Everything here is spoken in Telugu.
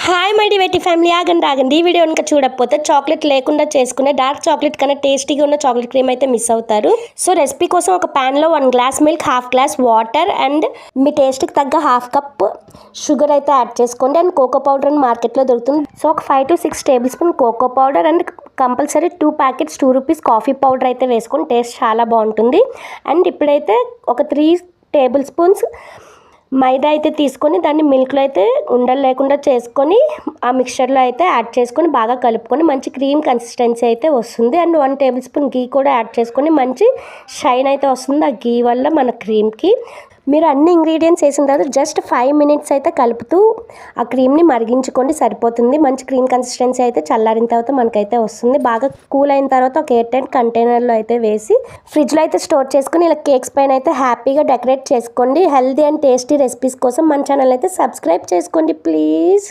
హాయ్ మై డివైటీ ఫ్యామిలీ, ఆగండి ఈ వీడియో కనుక చూడకపోతే చాక్లెట్ లేకుండా చేసుకునే డార్క్ చాక్లెట్ కన్నా టేస్టీగా ఉన్న చాక్లెట్ క్రీమ్ అయితే మిస్ అవుతారు. సో రెసిపీ కోసం ఒక ప్యాన్లో 1 glass milk, 1/2 glass water and మీ టేస్ట్కి తగ్గ 1/2 కప్ షుగర్ అయితే యాడ్ చేసుకోండి. అండ్ కోకో పౌడర్ అని మార్కెట్లో దొరుకుతుంది. సో ఒక 5 to 6 tablespoon cocoa powder and compulsory 2 packets 2 rupees coffee powder అయితే వేసుకొని టేస్ట్ చాలా బాగుంటుంది. అండ్ ఇప్పుడైతే ఒక 3 టేబుల్ స్పూన్స్ మైదా అయితే తీసుకొని దాన్ని మిల్క్లో అయితే ఉండలు లేకుండా చేసుకొని ఆ మిక్చర్లో అయితే యాడ్ చేసుకొని బాగా కలుపుకొని మంచి క్రీమ్ కన్సిస్టెన్సీ అయితే వస్తుంది. అండ్ 1 టేబుల్ స్పూన్ గీ కూడా యాడ్ చేసుకొని మంచి షైన్ అయితే వస్తుంది ఆ గీ వల్ల మన క్రీమ్కి. మీరు అన్ని ఇంగ్రీడియంట్స్ వేసిన తర్వాత జస్ట్ 5 minutes అయితే కలుపుతూ ఆ క్రీమ్ని మరిగించుకోండి, సరిపోతుంది. మంచి క్రీమ్ కన్సిస్టెన్సీ అయితే చల్లారిన తర్వాత మనకైతే వస్తుంది. బాగా కూల్ అయిన తర్వాత ఒక ఎయిర్ టైట్ కంటైనర్లో అయితే వేసి ఫ్రిడ్జ్లో అయితే స్టోర్ చేసుకుని ఇలా కేక్స్ పైన అయితే హ్యాపీగా డెకరేట్ చేసుకోండి. హెల్తీ అండ్ టేస్టీ రెసిపీస్ కోసం మన ఛానల్ అయితే సబ్స్క్రైబ్ చేసుకోండి ప్లీజ్.